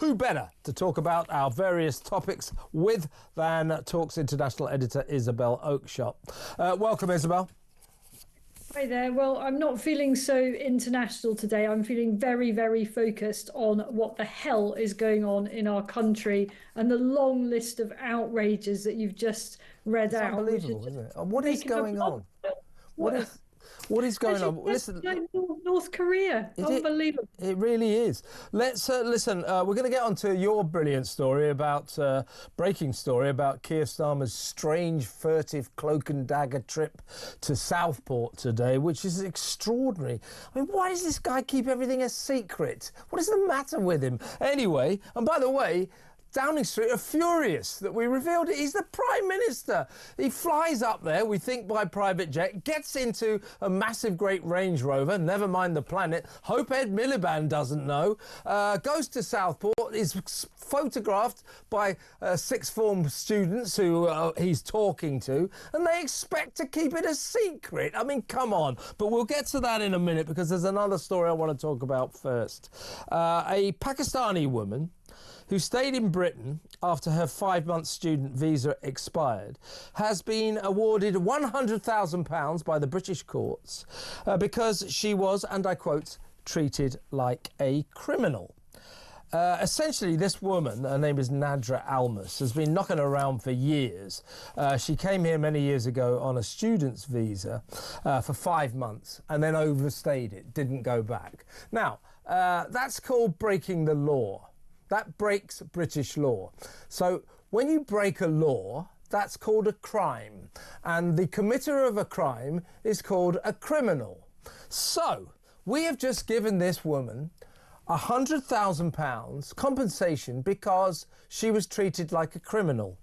who better to talk about our various topics with than Talk's international editor Isabel Oakeshott. Welcome, Isabel. Hi there. Well, I'm not feeling so international today. I'm feeling very, very focused on what the hell is going on in our country and the long list of outrages that you've just read out. Unbelievable, isn't it? What is going on? What is going on? Listen, North Korea. Unbelievable. It really is. Let's listen. We're going to get on to your brilliant story about breaking story about Keir Starmer's strange, furtive cloak and dagger trip to Southport today, which is extraordinary. I mean, why does this guy keep everything a secret? What is the matter with him? Anyway, and by the way, Downing Street are furious that we revealed it. He's the Prime Minister. He flies up there, we think by private jet, gets into a massive great Range Rover, never mind the planet. Hope Ed Miliband doesn't know. Goes to Southport, is photographed by sixth form students who he's talking to, and they expect to keep it a secret. I mean, come on. But we'll get to that in a minute because there's another story I want to talk about first. A Pakistani woman who stayed in Britain after her 5-month student visa expired, has been awarded £100,000 by the British courts because she was, and I quote, treated like a criminal. Essentially, this woman, her name is Nadra Almus, has been knocking around for years. She came here many years ago on a student's visa for 5 months and then overstayed it, didn't go back. Now, that's called breaking the law. That breaks British law. So when you break a law, that's called a crime. And the committer of a crime is called a criminal. So we have just given this woman £100,000 compensation because she was treated like a criminal.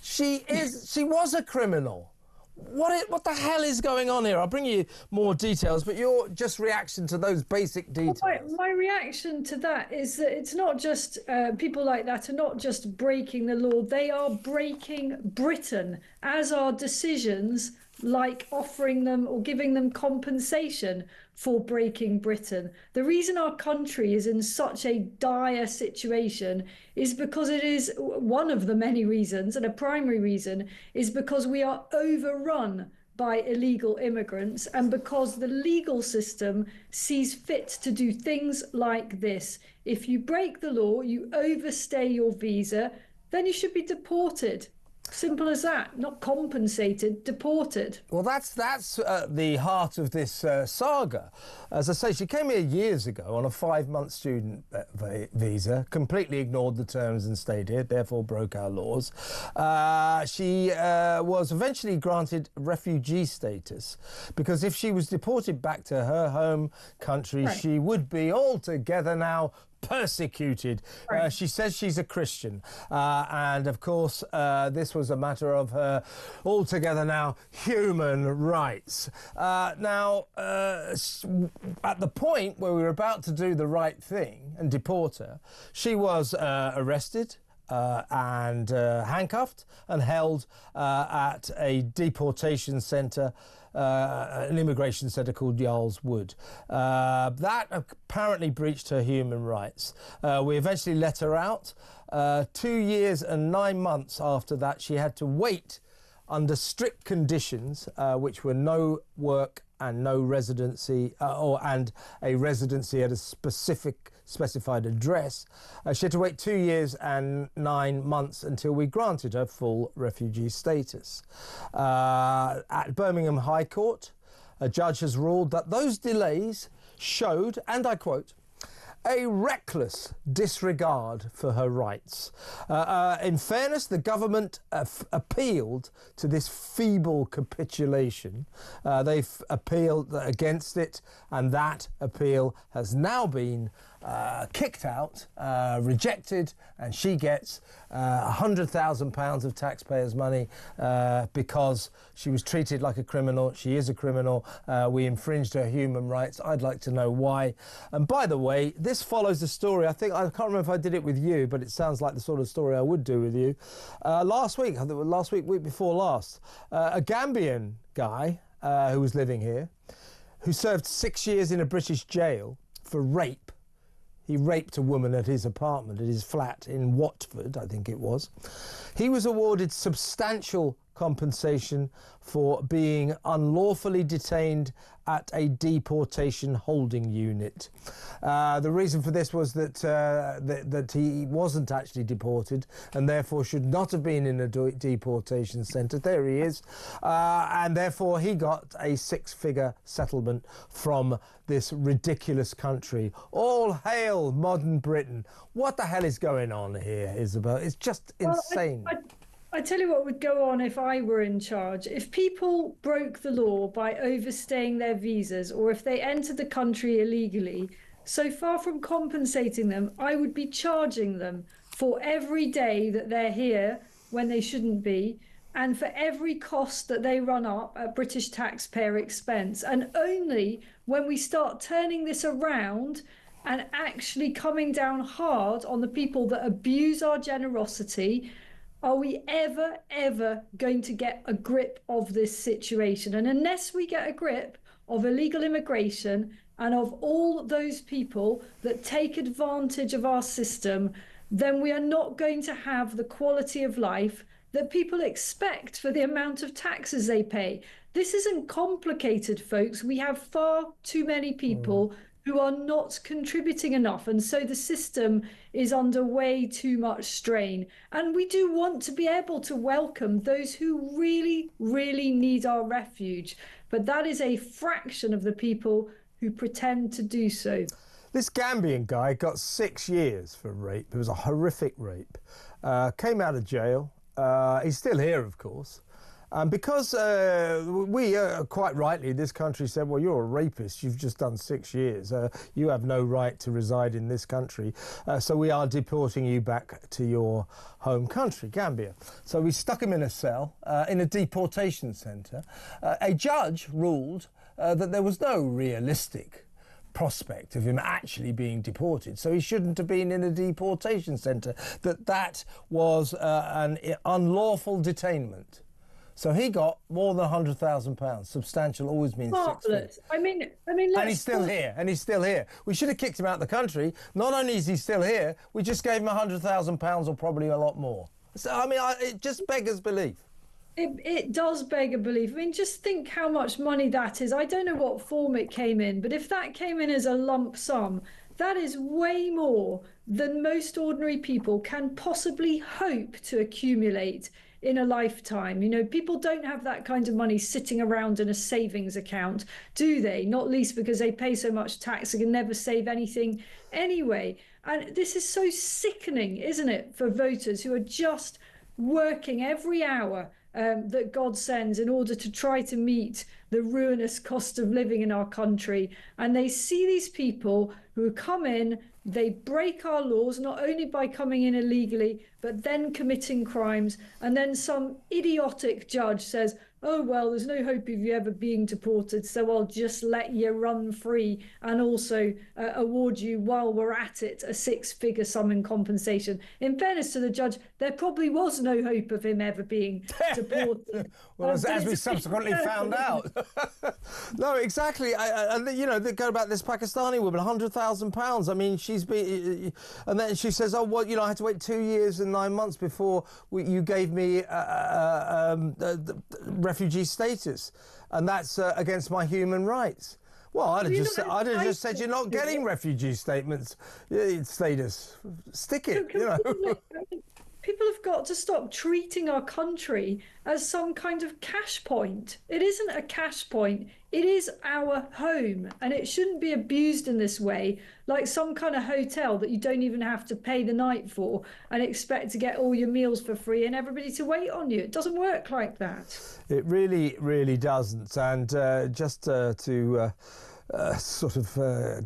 She was a criminal. What the hell is going on here? I'll bring you more details, but your just reaction to those basic details. My reaction to that is that it's not just people like that are not just breaking the law, they are breaking Britain, as are decisions like offering them or giving them compensation for breaking Britain. The reason our country is in such a dire situation is because it is one of the many reasons, and a primary reason is because we are overrun by illegal immigrants and because the legal system sees fit to do things like this. If you break the law, you overstay your visa, then you should be deported. Simple as that. Not compensated, deported. Well, that's the heart of this saga. As I say, she came here years ago on a 5-month student visa, completely ignored the terms and stayed here, therefore broke our laws. She was eventually granted refugee status because if she was deported back to her home country, right, she would be altogether now persecuted. Right. She says she's a Christian, and of course this was a matter of her altogether now human rights. Now at the point where we were about to do the right thing and deport her, she was arrested and handcuffed and held at a deportation centre, an immigration centre called Yarl's Wood. That apparently breached her human rights. We eventually let her out. 2 years and 9 months after that, she had to wait under strict conditions, which were no work and no residency, and a residency at a specified address. She had to wait 2 years and 9 months until we granted her full refugee status. At Birmingham High Court, a judge has ruled that those delays showed, and I quote, a reckless disregard for her rights. In fairness, the government appealed to this feeble capitulation. They've appealed against it, and that appeal has now been kicked out, rejected, and she gets £100,000 of taxpayers' money because she was treated like a criminal. She is a criminal. We infringed her human rights. I'd like to know why. And by the way, this follows the story. I can't remember if I did it with you, but it sounds like the sort of story I would do with you. Week before last, a Gambian guy who was living here, who served 6 years in a British jail for rape. He raped a woman at his apartment, at his flat in Watford, I think it was. He was awarded substantial compensation for being unlawfully detained at a deportation holding unit. The reason for this was that that he wasn't actually deported and therefore should not have been in a deportation centre. There he is. And therefore he got a six-figure settlement from this ridiculous country. All hail modern Britain. What the hell is going on here, Isabel? It's just insane. I tell you what would go on if I were in charge. If people broke the law by overstaying their visas, or if they entered the country illegally, so far from compensating them, I would be charging them for every day that they're here when they shouldn't be, and for every cost that they run up at British taxpayer expense. And only when we start turning this around and actually coming down hard on the people that abuse our generosity are we ever going to get a grip of this situation. And unless we get a grip of illegal immigration and of all those people that take advantage of our system, then we are not going to have the quality of life that people expect for the amount of taxes they pay. This isn't complicated, folks. We have far too many people who are not contributing enough. And so the system is under way too much strain. And we do want to be able to welcome those who really, really need our refuge. But that is a fraction of the people who pretend to do so. This Gambian guy got 6 years for rape. It was a horrific rape. Came out of jail. He's still here, of course. Because we, quite rightly, this country said, well, you're a rapist, you've just done 6 years, you have no right to reside in this country, so we are deporting you back to your home country, Gambia. So we stuck him in a cell, in a deportation centre. A judge ruled that there was no realistic prospect of him actually being deported, so he shouldn't have been in a deportation centre, that was an unlawful detainment. So he got more than £100,000. Substantial always means marvellous. I mean, and he's still here. And he's still here. We should have kicked him out of the country. Not only is he still here, we just gave him £100,000 or probably a lot more. So I mean, it just beggars belief. It does beg a belief. I mean, just think how much money that is. I don't know what form it came in, but if that came in as a lump sum, that is way more than most ordinary people can possibly hope to accumulate in a lifetime. You know, people don't have that kind of money sitting around in a savings account, do they? Not least because they pay so much tax they can never save anything anyway. And this is so sickening, isn't it, for voters who are just working every hour that God sends in order to try to meet the ruinous cost of living in our country. And they see these people who come in, they break our laws, not only by coming in illegally, but then committing crimes. And then some idiotic judge says, oh, well, there's no hope of you ever being deported, so I'll just let you run free and also award you, while we're at it, a six-figure sum in compensation. In fairness to the judge, there probably was no hope of him ever being deported. Well, as we subsequently found out. No, exactly. And you know, they go about this Pakistani woman, £100,000. I mean, she's been, and then she says, oh, well, you know, I had to wait 2 years and 9 months before you gave me refugee status, and that's against my human rights. Well, I'd have just said you're not getting refugee status. Stick it, you know. People have got to stop treating our country as some kind of cash point. It isn't a cash point. It is our home, and it shouldn't be abused in this way, like some kind of hotel that you don't even have to pay the night for and expect to get all your meals for free and everybody to wait on you. It doesn't work like that. It really, really doesn't. And just to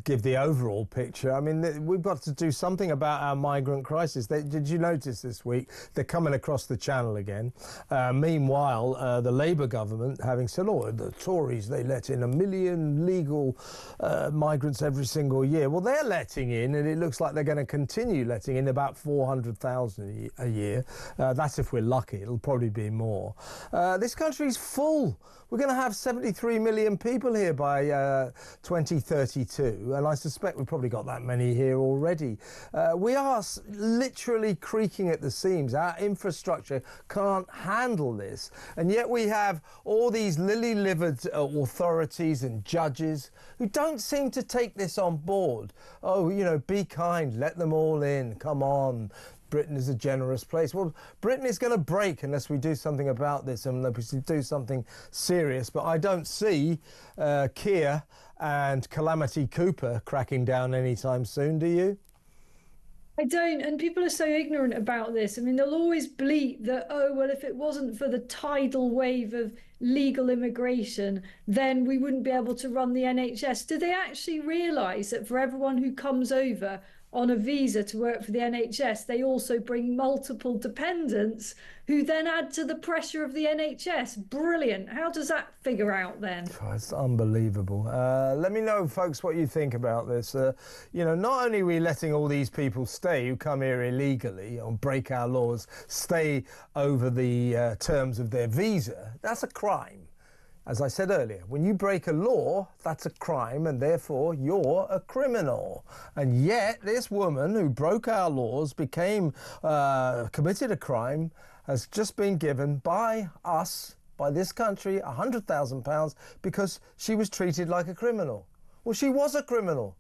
give the overall picture, I mean, we've got to do something about our migrant crisis. Did you notice this week they're coming across the channel again? Meanwhile, the Labour government having said, oh, the Tories, they let in 1 million legal migrants every single year. Well, they're letting in, and it looks like they're going to continue letting in about 400,000 a year. That's if we're lucky. It'll probably be more. This country's full. We're going to have 73 million people here by 2032, and I suspect we've probably got that many here already. We are literally creaking at the seams. Our infrastructure can't handle this, and yet we have all these lily-livered authorities and judges who don't seem to take this on board. Oh, you know, be kind, let them all in, come on. Britain is a generous place. Well, Britain is going to break unless we do something about this, and unless we do something serious. But I don't see Keir and Calamity Cooper cracking down anytime soon, do you? I don't, and people are so ignorant about this. I mean, they'll always bleat that, oh, well, if it wasn't for the tidal wave of legal immigration, then we wouldn't be able to run the NHS. Do they actually realise that for everyone who comes over on a visa to work for the NHS, they also bring multiple dependents who then add to the pressure of the NHS? Brilliant. How does that figure out then? Oh, it's unbelievable. Let me know, folks, what you think about this. You know, not only are we letting all these people stay who come here illegally or break our laws, stay over the terms of their visa, that's a crime. As I said earlier, when you break a law, that's a crime, and therefore you're a criminal. And yet this woman who broke our laws, committed a crime, has just been given by us, by this country, £100,000 because she was treated like a criminal. Well, she was a criminal.